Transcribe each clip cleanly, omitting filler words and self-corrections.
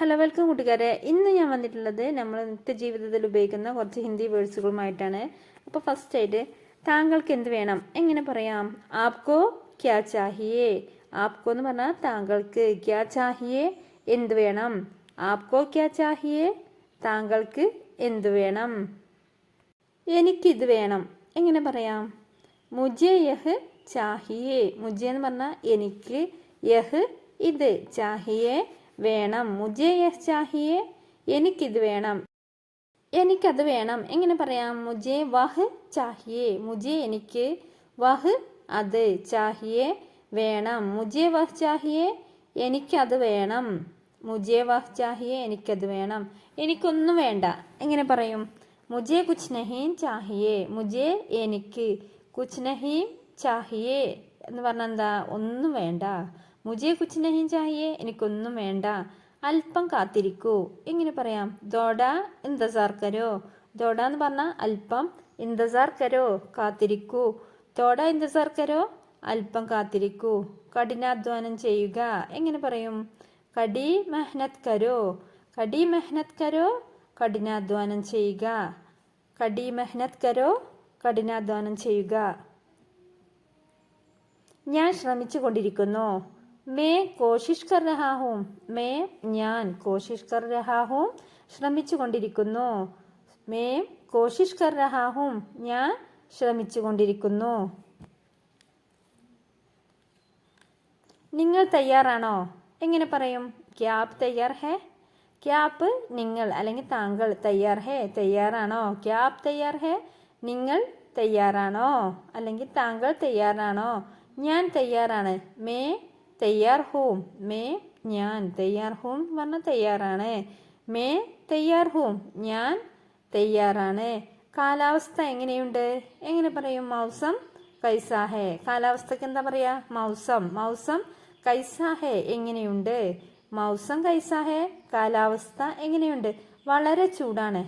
Hello welcome കൂട്ടുകാരെ. ഇന്ന് ഞാൻ വന്നിട്ടുള്ളത് നമ്മൾ നിത്യജീവിതത്തിൽ ഉപയോഗിക്കുന്ന കുറച്ച് ഹിന്ദി വേർഡ്സുകളുമായിട്ടാണ്. അപ്പോൾ ഫസ്റ്റ് ആയിട്ട് താങ്കൾക്ക് എന്ത് വേണം എങ്ങനെ പറയാം? ആപ്കോ ക്യാ ചാഹിയേ. ആപ്കോ എന്ന് പറഞ്ഞാൽ താങ്കൾക്ക്, ക്യാ ചാഹിയേ എന്ത് വേണം. ആപ്കോ ക്യാ ചാഹിയേ താങ്കൾക്ക് എന്ത് വേണം. എനിക്കിത് വേണം എങ്ങനെ പറയാം? മുജെ യഹ് ചാഹിയേ. മുജെ എന്ന് പറഞ്ഞാൽ എനിക്ക്, യഹ് ഇത്, ചാഹിയേ വേണം. മുജെ യഹ് ചാഹിയേ എനിക്കിത് വേണം. എനിക്കത് വേണം എങ്ങനെ പറയാം? മുജെ വഹ് ചാഹിയേ. മുജെ എനിക്ക്, വഹ് അത്, ചാഹിയേ വേണം. മുജെ വഹ് ചാഹിയേ എനിക്കത് വേണം. മുജെ വഹ് ചാഹിയേ എനിക്കത് വേണം. എനിക്കൊന്നും വേണ്ട എങ്ങനെ പറയും? മുജെ കുച്ച് നഹീം ചാഹിയേ. മുജെ എനിക്ക്, കുച്ച് നഹീം ചാഹിയേ എന്ന് പറഞ്ഞാൽ എന്താ? ഒന്നും വേണ്ട. മുജെ കുച്ച് നഹീം ചാഹിയേ എനിക്കൊന്നും വേണ്ട. അല്പം കാത്തിരിക്കൂ എങ്ങനെ പറയാം? ദോഡ ഇന്തസാർ കരോ. ദോഡ എന്ന് പറഞ്ഞാൽ അല്പം, ഇന്തസാർ കരോ കാത്തിരിക്കൂ. ദോഡ ഇന്തസാർ കരോ അല്പം കാത്തിരിക്കൂ. കഠിനാധ്വാനം ചെയ്യുക എങ്ങനെ പറയും? കടി മെഹ്നത് കരോ. കടി മെഹ്നത് കരോ കഠിനാധ്വാനം ചെയ്യുക. കടി മെഹ്നത് കരോ കഠിനാധ്വാനം ചെയ്യുക. ഞാൻ ശ്രമിച്ചു കൊണ്ടിരിക്കുന്നു. മേ കോശിഷ് കർ രഹാ ഹൂം. മേ ഞാൻ, കോശിഷ് കർ രഹാ ഹൂം ശ്രമിച്ചു കൊണ്ടിരിക്കുന്നു. മേ കോശിഷ് കർ രഹാ ഹൂം ഞാൻ ശ്രമിച്ചു കൊണ്ടിരിക്കുന്നു. നിങ്ങൾ തയ്യാറാണോ എങ്ങനെ പറയും? ക്യാ ആപ് തയ്യാർ ഹേ. ക്യാ ആപ് നിങ്ങൾ അല്ലെങ്കിൽ താങ്കൾ, തയ്യാർ ഹേ തയ്യാറാണോ. ക്യാ ആപ് തയ്യാർ ഹേ നിങ്ങൾ തയ്യാറാണോ അല്ലെങ്കിൽ താങ്കൾ തയ്യാറാണോ. ഞാൻ തയ്യാറാണ്. മേ തയ്യാർ ഹൂം. മേ ഞാൻ, തയ്യാർ ഹൂം പറഞ്ഞാൽ തയ്യാറാണ്. മേ തയ്യാർ ഹൂം ഞാൻ തയ്യാറാണ്. കാലാവസ്ഥ എങ്ങനെയുണ്ട് എങ്ങനെ പറയും? മൗസം കൈസാ ഹേ. കാലാവസ്ഥക്ക് എന്താ പറയാ? മൗസം. മൗസം കൈസാ ഹേ എങ്ങനെയുണ്ട്. മൗസം കൈസാ ഹേ കാലാവസ്ഥ എങ്ങനെയുണ്ട്? വളരെ ചൂടാണ്.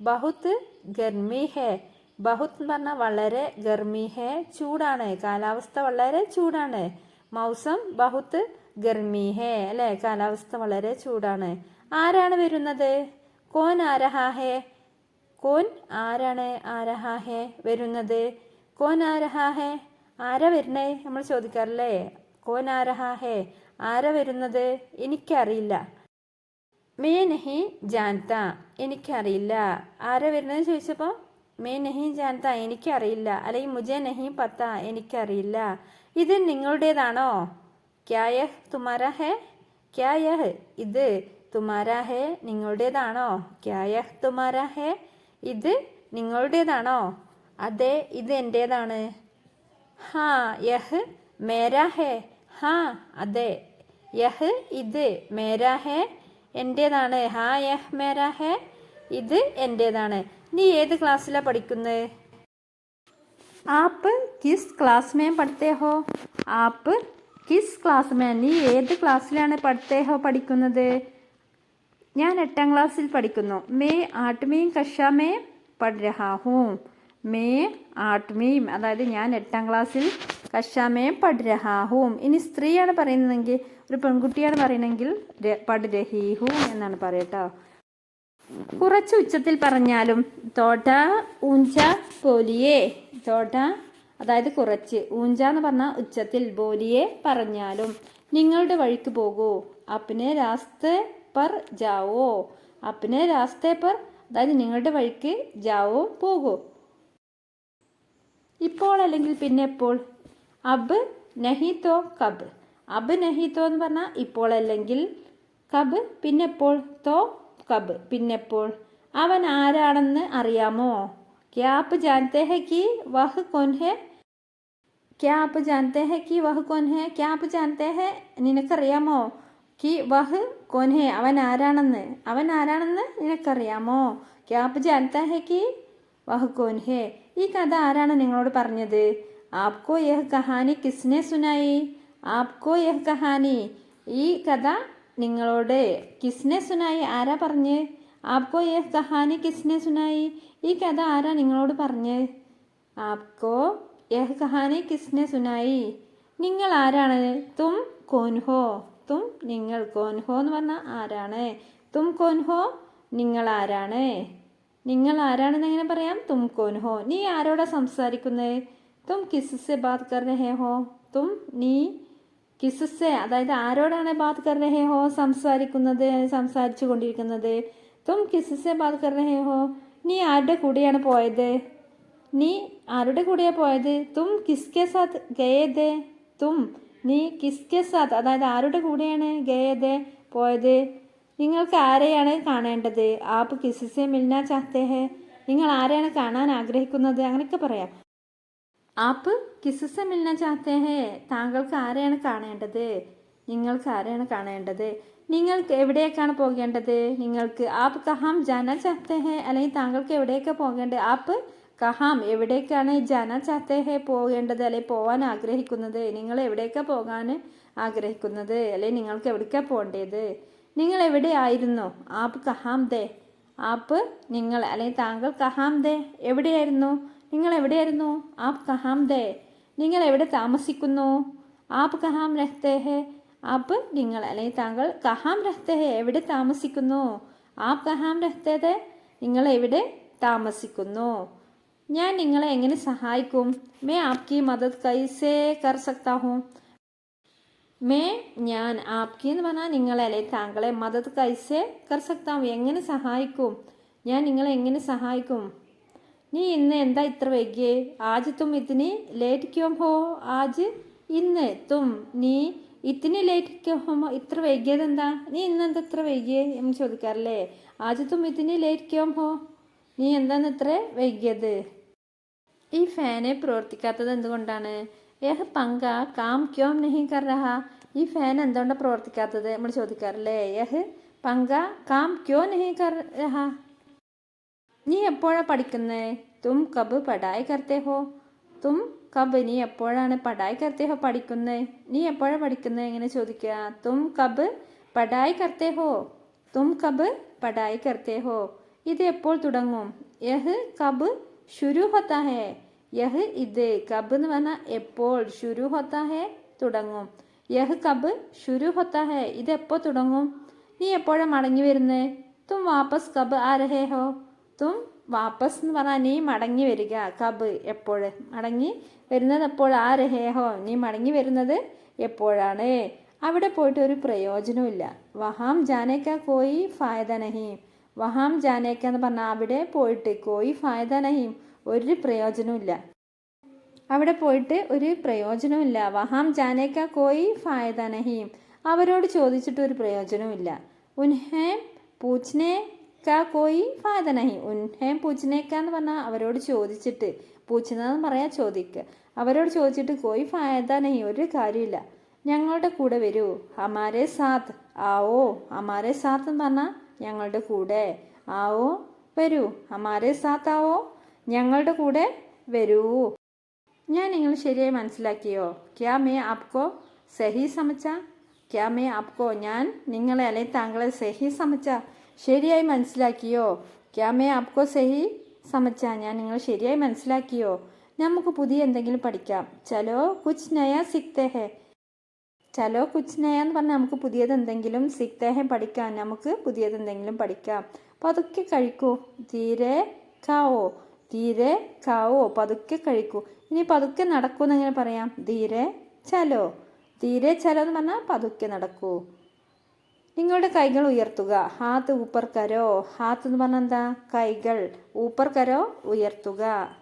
ബഹുത്ത് ഗർമി ഹേ. ബഹുത്ത് എന്ന് പറഞ്ഞാൽ വളരെ, ഗർമി ഹേ ചൂടാണ്. കാലാവസ്ഥ വളരെ ചൂടാണ്. മൗസം ബഹുത്ത് ഗർമി ഹേ അല്ലേ, കാലാവസ്ഥ വളരെ ചൂടാണ്. ആരാണ് വരുന്നത്? കോൻ ആരഹാ ഹേ. കോൻ ആരാണ്, ആരഹാ ഹേ വരുന്നത്. കോൻ ആരഹാ ഹേ ആരാ വരുന്നേ നമ്മൾ ചോദിക്കാറില്ലേ? കോൻ ആരഹാ ഹേ ആരാ വരുന്നത്? എനിക്കറിയില്ല. മേ നഹി ജാൻത എനിക്കറിയില്ല. ആരാ വരുന്നത് ചോദിച്ചപ്പോൾ മേ നഹി ജാൻത എനിക്കറിയില്ല, അല്ലെങ്കിൽ മുജെ നഹി പത്ത എനിക്കറിയില്ല. ഇത് നിങ്ങളുടേതാണോ? ക്യാ യഹ് തുമാരാ ഹേ. ക്യാ യഹ് ഇത്, തുമാരാ ഹേ നിങ്ങളുടേതാണോ. ക്യാ യഹ് തുമാരാ ഹേ ഇത് നിങ്ങളുടേതാണോ. അതെ ഇത് എൻ്റേതാണ്. ഹാ യഹ് മേരാ ഹേ. ഹാ അതെ, യഹ് ഇത്, മേരാ ഹേ എൻ്റേതാണ്. ഹാ യഹ് മേരാ ഹേ ഇത് എൻ്റേതാണ്. നീ ഏത് ക്ലാസ്സിലാണ് പഠിക്കുന്നത്? ആപ്പ് കിസ് ക്ലാസ് മേ പഠിത്തേ ഹോ. ആപ്പ് കിസ് ക്ലാസ് മേ നീ ഏത് ക്ലാസ്സിലാണ് പഠിത്തേ ഹോ പഠിക്കുന്നത്? ഞാൻ 8ാം ക്ലാസ്സിൽ പഠിക്കുന്നു. May ആട്മീം കക്ഷാ may പഠ് രഹാ ഹൂം. മേ ആട്മീം അതായത് ഞാൻ 8ാം ക്ലാസ്സിൽ, കക്ഷാ മേ പഠ് രഹാ ഹൂം. ഇനി സ്ത്രീയാണ് പറയുന്നതെങ്കിൽ, ഒരു പെൺകുട്ടിയാണ് പറയുന്നതെങ്കിൽ പഠ് രഹീ ഹൂം എന്നാണ് പറയട്ടോ. കുറച്ച് ഉച്ചത്തിൽ പറഞ്ഞാലും. തോട്ട ഊഞ്ച ബോലിയേ. തോട്ട അതായത് കുറച്ച്, ഊഞ്ച എന്ന് പറഞ്ഞാൽ ഉച്ചത്തിൽ, ബോലിയെ പറഞ്ഞാലും. നിങ്ങളുടെ വഴിക്ക് പോകൂ. അപ്നെ രാസ്തേ പർ ജാവോ. അപ്നെ രാസ്തേ പർ അതായത് നിങ്ങളുടെ വഴിക്ക്, ജാവോ പോകൂ. ഇപ്പോൾ അല്ലെങ്കിൽ പിന്നെ എപ്പോൾ? അബ് നഹി തോ കബ്. അബ് നഹി തോ എന്ന് പറഞ്ഞാൽ ഇപ്പോൾ അല്ലെങ്കിൽ, കബ് പിന്നെപ്പോൾ, തോ കബ് പിന്നെപ്പോൾ. അവൻ ആരാണെന്ന് അറിയാമോ? ക്യാ ആപ് ജാൻതേ ഹേ കി വഹ് കോൻ ഹേ. ക്യാ ആപ് ജാൻതേ ഹേ കി വഹ് കോൻ ഹേ. ക്യാ ആപ് ജാൻതേ ഹേ നിനക്കറിയാമോ? കി വഹ് കോൻ ഹേ അവൻ ആരാണെന്ന്. അവൻ ആരാണെന്ന് നിനക്കറിയാമോ? ക്യാ ആപ് ജാൻതേ ഹേ കി വഹ് കോൻ ഹേ. ഈ കഥ ആരാണ് നിങ്ങളോട് പറഞ്ഞത്? ആപ്കോ യഹ് കഹാനി കിസ്നെ സുനായി. ആപ്കോ യഹ് കഹാനി ഈ കഥ നിങ്ങളോട്, കിസ്നെ സുനായി ആരാ പറഞ്ഞ്? ആപ്കോ യഹ് കഹാനി കിസ്നെ സുനായി ഈ കഥ ആരാ നിങ്ങളോട് പറഞ്ഞ്? ആപ്കോ യഹ് കഹാനി കിസ്നെ സുനായി നിങ്ങൾ ആരാണ്? തും കോൻ ഹോ. തും നിങ്ങൾ, കോൻ ഹോ എന്ന് പറഞ്ഞാൽ ആരാണ്. തും കോൻ ഹോ, നിങ്ങൾ ആരാണ്. നിങ്ങൾ ആരാണെന്ന് എങ്ങനെ പറയാം? തും കോൻ ഹോ. നീ ആരോടാ സംസാരിക്കുന്നത്? തും കിസ്സെ ബാത് കർ രഹേ ഹോ. തും നീ കിസ്സെ അതായത് ആരോടാണ് ബാത് കർ രഹേ ഹോ സംസാരിക്കുന്നത്, സംസാരിച്ചു കൊണ്ടിരിക്കുന്നത്. തും കിസ്സെ ബാത് കർ രഹേ ഹോ. നീ ആരുടെ കൂടെയാണ് പോയത്? നീ ആരുടെ കൂടെയാണ് പോയത്? തും കിസ്കെ സാത്ത് ഗയേദേ. തും നീ കിസ്കെ സാത്ത് അതായത് ആരുടെ കൂടെയാണ് ഗയേദേ പോയത്. നിങ്ങൾക്ക് ആരെയാണ് കാണേണ്ടത്? ആപ്പ് കിസ്സെ മിൽനാ ചാഹത്തെ ഹെ. നിങ്ങൾ ആരെയാണ് കാണാൻ ആഗ്രഹിക്കുന്നത്? അങ്ങനെയൊക്കെ പറയാം. ആപ്പ് കിസ്സെ മിൽനാ ചാഹത്തെ ഹെ. താങ്കൾക്ക് ആരെയാണ് കാണേണ്ടത്? നിങ്ങൾക്ക് ആരെയാണ് കാണേണ്ടത്? നിങ്ങൾക്ക് എവിടേക്കാണ് പോകേണ്ടത്? നിങ്ങൾക്ക് ആപ്പ് കഹാം ജാനാ ചാഹത്തെ ഹെ. അല്ലെങ്കിൽ താങ്കൾക്ക് എവിടേക്ക് പോകേണ്ടത്? ആപ്പ് കഹാം എവിടേക്കാണ് ജാനാ ചാഹത്തെ ഹെ പോകേണ്ടത് അല്ലെങ്കിൽ പോകാൻ ആഗ്രഹിക്കുന്നത്. നിങ്ങൾ എവിടേക്കാണ് പോകാൻ ആഗ്രഹിക്കുന്നത് അല്ലെങ്കിൽ നിങ്ങൾക്ക് എവിടേക്കാണ് പോകേണ്ടത്? നിങ്ങൾ എവിടെ ആയിരുന്നു? ആപ്പ് കഹാം ദേ. ആപ്പ് നിങ്ങൾ അല്ലെങ്കിൽ താങ്കൾ കഹാം ദേ എവിടെയായിരുന്നു? നിങ്ങൾ എവിടെയായിരുന്നു? ആപ്പ് കഹാം ദേ. നിങ്ങൾ എവിടെ താമസിക്കുന്നു? ആപ്പ് കഹാം രഹ്തേ ഹെ. ആപ്പ് നിങ്ങൾ അല്ലെങ്കിൽ താങ്കൾ കഹാം രഹ്തേ ഹെ എവിടെ താമസിക്കുന്നു? ആപ്പ് കഹാം രഹ്തേ ഹെ. നിങ്ങൾ എവിടെ താമസിക്കുന്നു? ഞാൻ നിങ്ങളെ എങ്ങനെ സഹായിക്കും? മേ ആപ്കി മദദ് കൈസേ കർ സക്താ ഹൂം. ഞാൻ ആപ്കി എന്ന് പറഞ്ഞാൽ നിങ്ങളെ അല്ലെങ്കിൽ താങ്കളെ മദദ് കൈസേ കർ സക്താ ഹൂം എങ്ങനെ സഹായിക്കും? ഞാൻ നിങ്ങളെ എങ്ങനെ സഹായിക്കും? നീ ഇന്ന് എന്താ ഇത്ര വൈകിയേ? ആജ് തും ഇത്തിനി ലേറ്റ് ക്യോം ഹോ. ആജ് ഇന്ന് തും നീ ഇത്തിനി ലേറ്റ് ക്യോം ഹോ ഇത്ര വൈകിയത് എന്താ? നീ ഇന്ന് എന്താ ഇത്ര വൈകിയേ എന്ന് ചോദിക്കാറില്ലേ? ആജ് തും ഇത്തിനി ലേറ്റ് ക്യോം ഹോ. നീ എന്താന്ന് ഇത്ര വൈകിയത്? ഈ ഫാന് പ്രവർത്തിക്കാത്തത് എന്തുകൊണ്ടാണ്? യഹ് പങ്ക കാം ക്യോം നഹീ കർ രഹാ. ഈ ഫാൻ എന്തുകൊണ്ടാണ് പ്രവർത്തിക്കാത്തത് നമ്മൾ ചോദിക്കാറില്ലേ? യഹ് പങ്ക കാം ക്യോ നഹീ കർ രഹാ. നീ എപ്പോഴാണ് പഠിക്കുന്നത്? തും കബ് പഠായി കർത്തേ ഹോ. തും കബ് നീ എപ്പോഴാണ് പഠായി കർത്തേ ഹോ പഠിക്കുന്നത്. നീ എപ്പോഴാണ് പഠിക്കുന്നത് എങ്ങനെ ചോദിക്കുക? തും കബ് പഠായി കർത്തേ ഹോ. തും കബ് പഠായി കർത്തേ ഹോ. ഇത് എപ്പോൾ തുടങ്ങും? യഹ് കബ് ശുരു ഹോത്താ ഹെ. യഹ് ഇത് കബ് എന്ന് പറഞ്ഞാൽ എപ്പോൾ, ശുരു ഹോത്താ ഹെ തുടങ്ങും. യഹ് കബ് ശുരു ഹോത്താ ഹെ ഇത് എപ്പോൾ തുടങ്ങും? നീ എപ്പോഴാണ് മടങ്ങി വരുന്നത്? തും വാപ്പസ് കബ് ആ രഹേ ഹോ. തും വാപ്പസ് എന്ന് പറഞ്ഞാൽ നീ മടങ്ങി വരിക. കബ് എപ്പോൾ, മടങ്ങി വരുന്നത് എപ്പോൾ. ആ രഹേ ഹോ നീ മടങ്ങി വരുന്നത് എപ്പോഴാണ്. അവിടെ പോയിട്ട് ഒരു പ്രയോജനമില്ല. വഹാം ജാനേക്ക കോയി ഫായദ നഹീം. വഹാം ജാനേക്ക എന്ന് പറഞ്ഞാൽ അവിടെ പോയിട്ട് കോയി ഫായദ നഹീം ഒരു പ്രയോജനമില്ല. അവിടെ പോയിട്ട് ഒരു പ്രയോജനമില്ല. വഹാം ജാനേക്ക കോയി ഫായദ നഹീം അവരോട് ചോദിച്ചിട്ട് ഒരു പ്രയോജനമില്ല. ഉൻഹേ പൂച്ച്നേ കാ കോയി ഫായദ നഹീം. ഉൻഹേ പൂച്ച്നേക്ക എന്ന് പറഞ്ഞാൽ അവരോട് ചോദിച്ചിട്ട്, പൂച്ച്നെന്ന് പറയാൻ ചോദിക്കുക. അവരോട് ചോദിച്ചിട്ട് കോയി ഫായദ നഹീം ഒരു കാര്യമില്ല. ഞങ്ങളുടെ കൂടെ വരൂ. ഹമാരെ സാത്ത് ആവോ. ഹമാരെ സാത്ത് എന്ന് പറഞ്ഞാൽ ഞങ്ങളുടെ കൂടെ. ആവോ വരൂ. ഹമാരെ സാത്ത് ആവോ ഞങ്ങളുടെ കൂടെ വരൂ. ഞാൻ നിങ്ങൾ ശരിയായി മനസ്സിലാക്കിയോ? ക്യാ മേ ആപ്കോ സഹി സമച്ച. ക്യാ മേ ആപ്കോ ഞാൻ നിങ്ങളെ അല്ലെങ്കിൽ താങ്കളെ സഹി സമച്ച ശരിയായി മനസ്സിലാക്കിയോ? ക്യാ മേ ആപ്കോ സഹി സമച്ച ഞാൻ നിങ്ങൾ ശരിയായി മനസ്സിലാക്കിയോ? നമുക്ക് പുതിയ എന്തെങ്കിലും പഠിക്കാം. ചലോ കുച്ച് നയാ സിക്തേ ഹെ. ചലോ കുച്ച് നയ എന്ന് പറഞ്ഞാൽ നമുക്ക് പുതിയത് എന്തെങ്കിലും സിക്തേ ഹെ പഠിക്കാം. നമുക്ക് പുതിയത് എന്തെങ്കിലും പഠിക്കാം. പതുക്കെ കഴിക്കൂ. ധീരെ ഖാവോ. ധീരെ ഖാവോ പതുക്കെ കഴിക്കൂ. ഇനി പതുക്കെ നടക്കൂ എന്നെങ്ങനെ പറയാം? ധീരെ ചലോ. ധീരെ ചലോ എന്ന് പറഞ്ഞാൽ പതുക്കെ നടക്കൂ. നിങ്ങളുടെ കൈകൾ ഉയർത്തുക. ഹാത്ത് ഊപ്പർ കരോ. ഹാത്ത് എന്ന് പറഞ്ഞാൽ എന്താ? കൈകൾ. ഊപ്പർ കരോ ഉയർത്തുക.